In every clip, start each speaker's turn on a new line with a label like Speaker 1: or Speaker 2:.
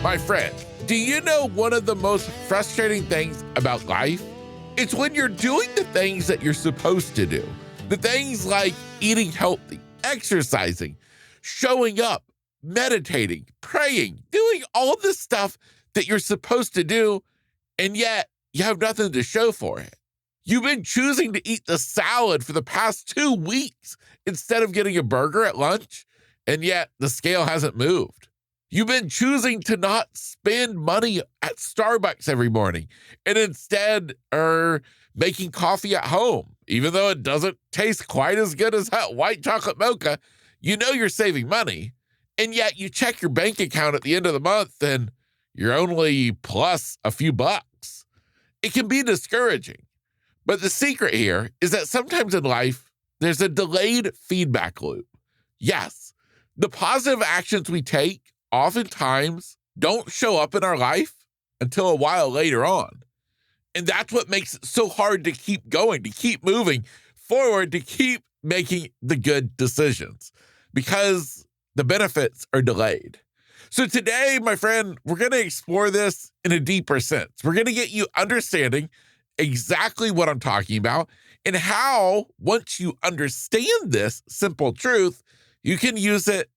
Speaker 1: My friend, do you know one of the most frustrating things about life? It's when you're doing the things that you're supposed to do. The things like eating healthy, exercising, showing up, meditating, praying, doing all this stuff that you're supposed to do, and yet you have nothing to show for it. You've been choosing to eat the salad for the past 2 weeks instead of getting a burger at lunch, and yet the scale hasn't moved. You've been choosing to not spend money at Starbucks every morning and instead are making coffee at home. Even though it doesn't taste quite as good as that white chocolate mocha, you know you're saving money, and yet you check your bank account at the end of the month and you're only plus a few bucks. It can be discouraging, but the secret here is that sometimes in life, there's a delayed feedback loop. Yes, the positive actions we take oftentimes don't show up in our life until a while later on. And that's what makes it so hard to keep going, to keep moving forward, to keep making the good decisions because the benefits are delayed. So today, my friend, we're going to explore this in a deeper sense. We're going to get you understanding exactly what I'm talking about and how, once you understand this simple truth, you can use it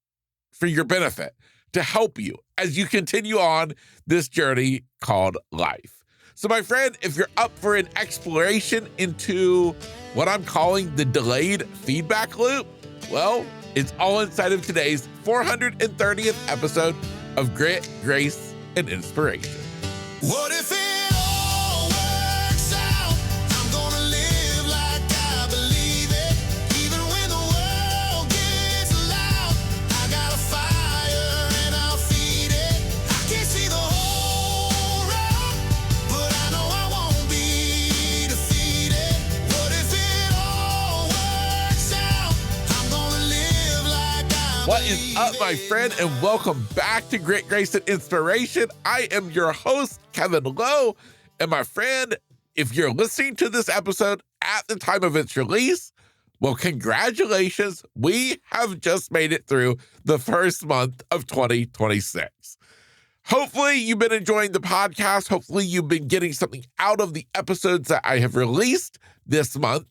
Speaker 1: for your benefit, to help you as you continue on this journey called life. So my friend, if you're up for an exploration into what I'm calling the delayed feedback loop, well, it's all inside of today's 430th episode of Grit, Grace, and Inspiration.
Speaker 2: What if it all works out? I'm gonna live like I believe it. Even when the world gets loud, I got a fire and I'll feed it. I can't see the whole road, but I know I won't be defeated. What if it all works out? I'm gonna live like I
Speaker 1: What is up, my friend, and welcome back to Grit, Grace, and Inspiration. I am your host, Kevin Lowe, and my friend, if you're listening to this episode at the time of its release, well, congratulations. We have just made it through the first month of 2026. Hopefully, you've been enjoying the podcast. Hopefully, you've been getting something out of the episodes that I have released this month.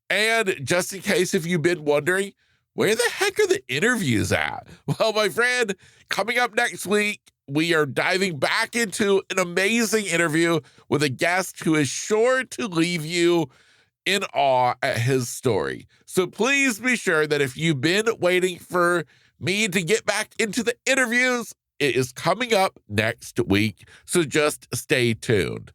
Speaker 1: And just in case if you've been wondering, where the heck are the interviews at? Well, my friend, coming up next week, we are diving back into an amazing interview with a guest who is sure to leave you in awe at his story. So please be sure that if you've been waiting for me to get back into the interviews, it is coming up next week. So just stay tuned.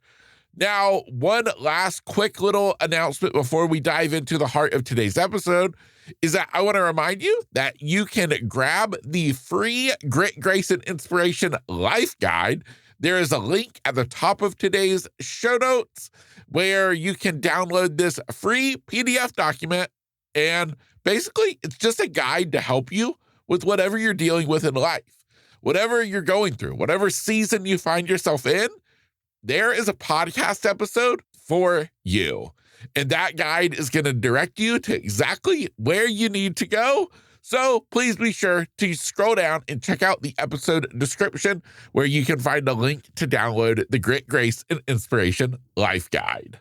Speaker 1: Now, one last quick little announcement before we dive into the heart of today's episode is that I want to remind you that you can grab the free Grit, Grace, and Inspiration Life Guide. There is a link at the top of today's show notes where you can download this free PDF document. And basically, it's just a guide to help you with whatever you're dealing with in life, whatever you're going through, whatever season you find yourself in. There is a podcast episode for you. And that guide is going to direct you to exactly where you need to go. So please be sure to scroll down and check out the episode description where you can find a link to download the Grit, Grace, and Inspiration Life Guide.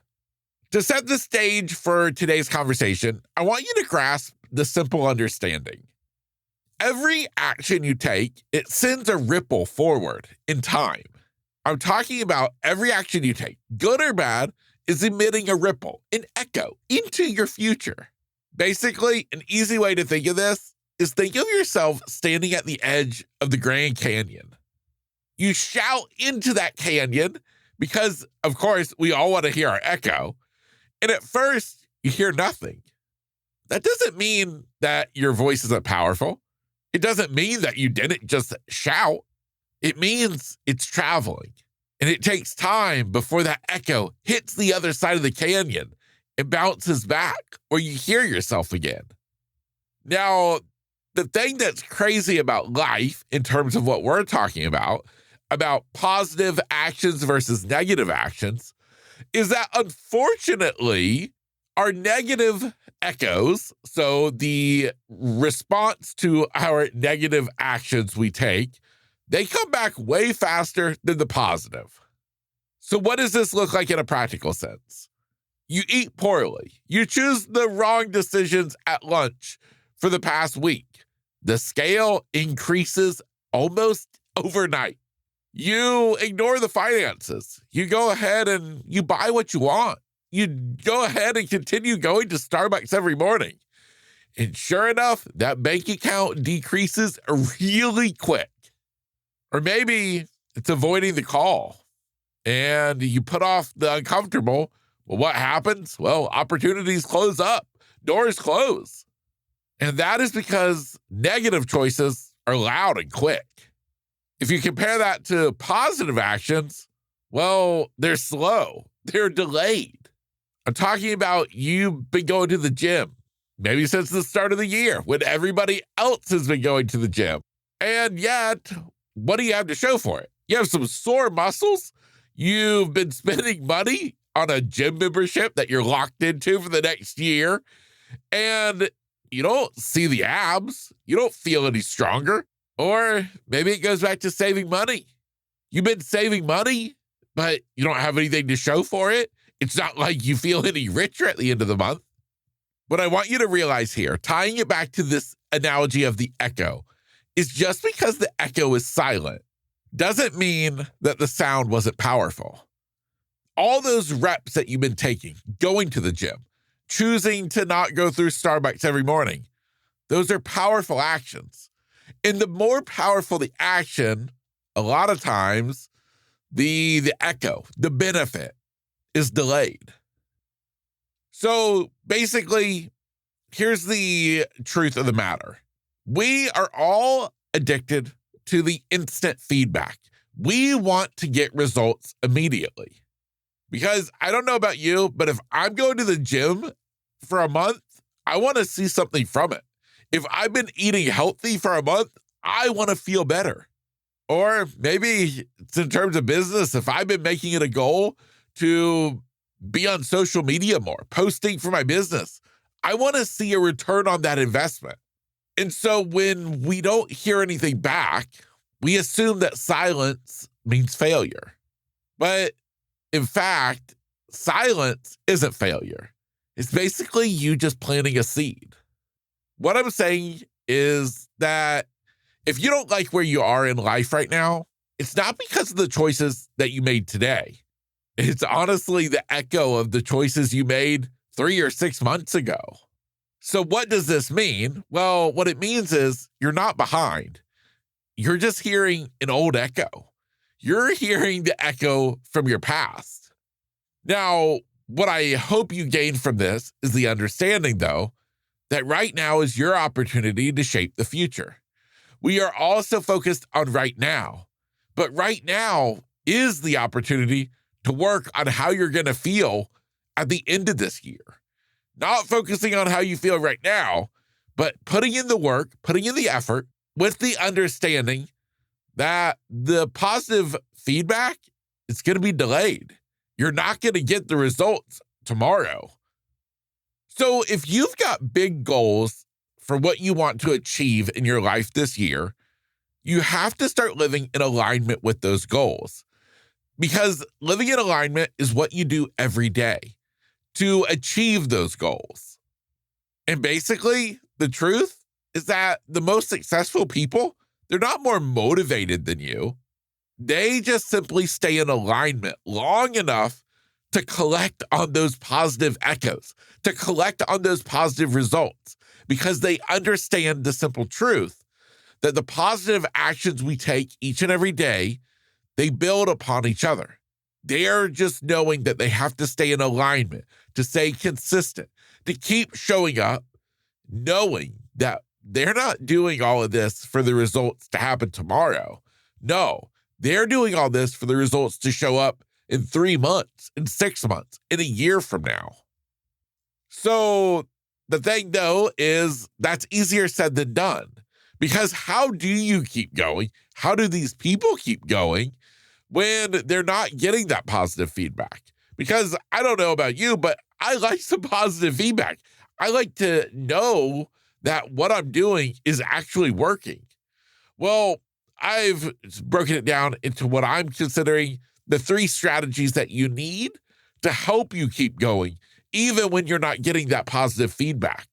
Speaker 1: To set the stage for today's conversation, I want you to grasp the simple understanding. Every action you take, it sends a ripple forward in time. I'm talking about every action you take, good or bad, is emitting a ripple, an echo into your future. Basically, an easy way to think of this is think of yourself standing at the edge of the Grand Canyon. You shout into that canyon because, of course, we all want to hear our echo. And at first, you hear nothing. That doesn't mean that your voice isn't powerful. It doesn't mean that you didn't just shout. It means it's traveling. And it takes time before that echo hits the other side of the canyon and bounces back where you hear yourself again. Now, the thing that's crazy about life in terms of what we're talking about positive actions versus negative actions, is that unfortunately, our negative echoes, so the response to our negative actions we take, they come back way faster than the positive. So what does this look like in a practical sense? You eat poorly. You choose the wrong decisions at lunch for the past week. The scale increases almost overnight. You ignore the finances. You go ahead and you buy what you want. You go ahead and continue going to Starbucks every morning. And sure enough, that bank account decreases really quick. Or maybe it's avoiding the call and you put off the uncomfortable. Well, what happens? Well, opportunities close up, doors close. And that is because negative choices are loud and quick. If you compare that to positive actions, well, they're slow, they're delayed. I'm talking about you've been going to the gym, maybe since the start of the year when everybody else has been going to the gym. And yet, what do you have to show for it? You have some sore muscles. You've been spending money on a gym membership that you're locked into for the next year. And you don't see the abs. You don't feel any stronger. Or maybe it goes back to saving money. You've been saving money, but you don't have anything to show for it. It's not like you feel any richer at the end of the month. What I want you to realize here, tying it back to this analogy of the echo, is just because the echo is silent doesn't mean that the sound wasn't powerful. All those reps that you've been taking, going to the gym, choosing to not go through Starbucks every morning, those are powerful actions. And the more powerful the action, a lot of times, the echo, the benefit is delayed. So basically, here's the truth of the matter. We are all addicted to the instant feedback. We want to get results immediately. Because I don't know about you, but if I'm going to the gym for a month, I want to see something from it. If I've been eating healthy for a month, I want to feel better. Or maybe it's in terms of business. If I've been making it a goal to be on social media more, posting for my business, I want to see a return on that investment. And so when we don't hear anything back, we assume that silence means failure. But in fact, silence isn't failure. It's basically you just planting a seed. What I'm saying is that if you don't like where you are in life right now, it's not because of the choices that you made today. It's honestly the echo of the choices you made 3 or 6 months ago. So what does this mean? Well, what it means is you're not behind. You're just hearing an old echo. You're hearing the echo from your past. Now, what I hope you gain from this is the understanding, though, that right now is your opportunity to shape the future. We are also focused on right now, but right now is the opportunity to work on how you're going to feel at the end of this year. Not focusing on how you feel right now, but putting in the work, putting in the effort with the understanding that the positive feedback is going to be delayed. You're not going to get the results tomorrow. So if you've got big goals for what you want to achieve in your life this year, you have to start living in alignment with those goals. Because living in alignment is what you do every day to achieve those goals. And basically, the truth is that the most successful people, they're not more motivated than you. They just simply stay in alignment long enough to collect on those positive echoes, to collect on those positive results, because they understand the simple truth that the positive actions we take each and every day, they build upon each other. They are just knowing that they have to stay in alignment, to stay consistent, to keep showing up, knowing that they're not doing all of this for the results to happen tomorrow. No, they're doing all this for the results to show up in 3 months, in 6 months, in a year from now. So the thing, though, is that's easier said than done. Because how do you keep going? How do these people keep going when they're not getting that positive feedback? Because I don't know about you, but I like some positive feedback. I like to know that what I'm doing is actually working. Well, I've broken it down into what I'm considering the 3 strategies that you need to help you keep going, even when you're not getting that positive feedback.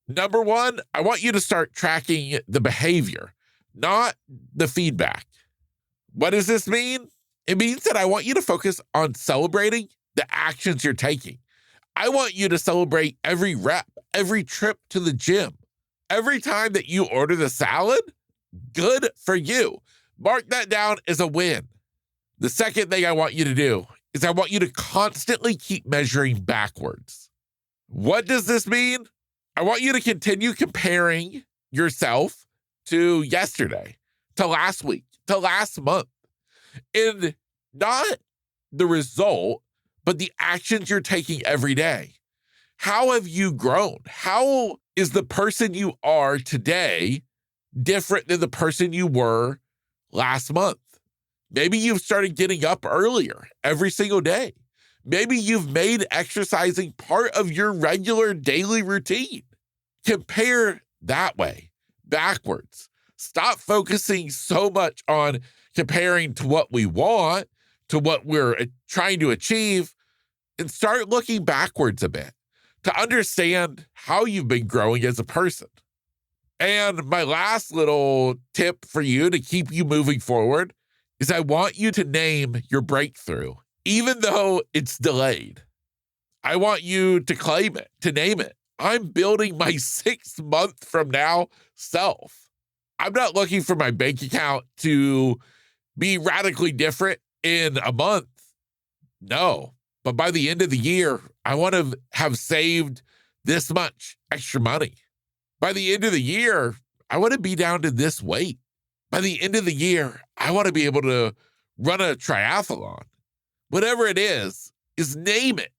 Speaker 1: Number 1, I want you to start tracking the behavior, not the feedback. What does this mean? It means that I want you to focus on celebrating the actions you're taking. I want you to celebrate every rep, every trip to the gym, every time that you order the salad. Good for you. Mark that down as a win. The second thing I want you to do is I want you to constantly keep measuring backwards. What does this mean? I want you to continue comparing yourself to yesterday, to last week, to last month, and not the result, but the actions you're taking every day. How have you grown? How is the person you are today different than the person you were last month? Maybe you've started getting up earlier every single day. Maybe you've made exercising part of your regular daily routine. Compare that way, backwards. Stop focusing so much on comparing to what we want, to what we're trying to achieve, and start looking backwards a bit to understand how you've been growing as a person. And my last little tip for you to keep you moving forward is I want you to name your breakthrough, even though it's delayed. I want you to claim it, to name it. I'm building my 6 month from now self. I'm not looking for my bank account to be radically different in a month. No, but by the end of the year, I want to have saved this much extra money. By the end of the year, I want to be down to this weight. By the end of the year, I want to be able to run a triathlon. Whatever it is name it,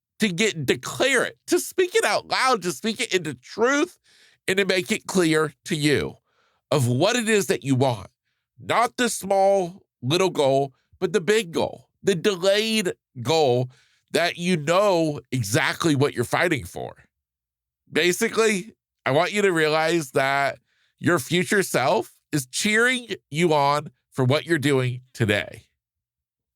Speaker 1: declare it, to speak it out loud, to speak it into truth, and to make it clear to you of what it is that you want. Not the small little goal, but the big goal, the delayed goal that you know exactly what you're fighting for. Basically, I want you to realize that your future self is cheering you on for what you're doing today.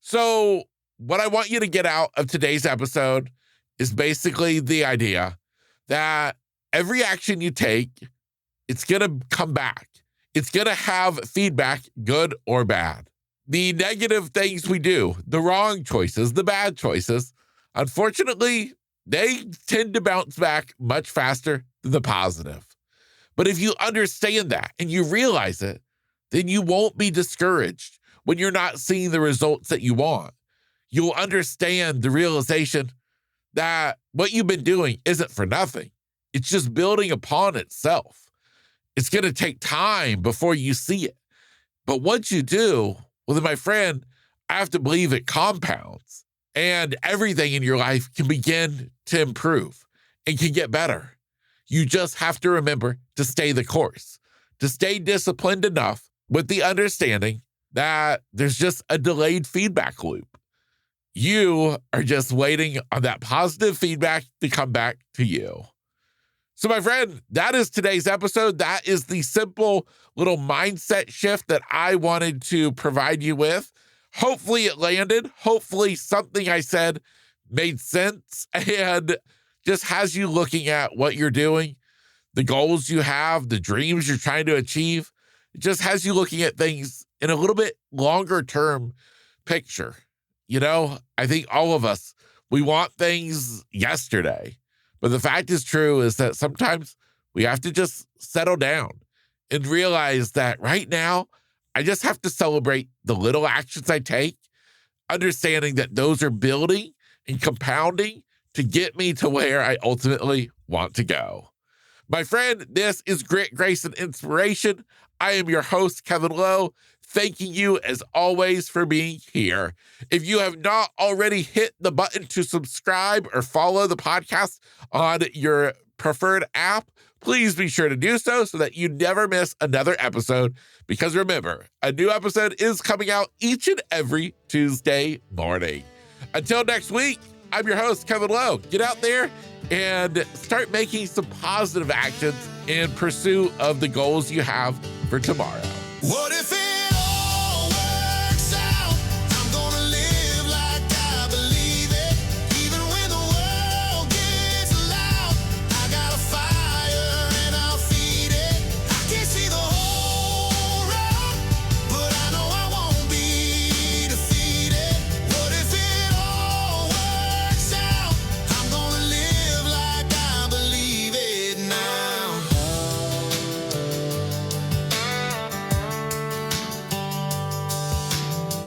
Speaker 1: So, what I want you to get out of today's episode is basically the idea that every action you take, it's going to come back. It's going to have feedback, good or bad. The negative things we do, the wrong choices, the bad choices, unfortunately, they tend to bounce back much faster than the positive. But if you understand that and you realize it, then you won't be discouraged when you're not seeing the results that you want. You'll understand the realization that what you've been doing isn't for nothing. It's just building upon itself. It's going to take time before you see it. But once you do, well, then, my friend, I have to believe it compounds and everything in your life can begin to improve and can get better. You just have to remember to stay the course, to stay disciplined enough with the understanding that there's just a delayed feedback loop. You are just waiting on that positive feedback to come back to you. So, my friend, that is today's episode. That is the simple little mindset shift that I wanted to provide you with. Hopefully it landed. Hopefully something I said made sense and just has you looking at what you're doing, the goals you have, the dreams you're trying to achieve. It just has you looking at things in a little bit longer term picture. You know, I think all of us, we want things yesterday. But the fact is true is that sometimes we have to just settle down and realize that right now, I just have to celebrate the little actions I take, understanding that those are building and compounding to get me to where I ultimately want to go. My friend, this is Grit, Grace, and Inspiration. I am your host, Kevin Lowe, thanking you as always for being here. If you have not already hit the button to subscribe or follow the podcast on your preferred app, please be sure to do so that you never miss another episode. Because remember, a new episode is coming out each and every Tuesday morning. Until next week, I'm your host, Kevin Lowe. Get out there and start making some positive actions in pursuit of the goals you have for tomorrow.
Speaker 2: What if it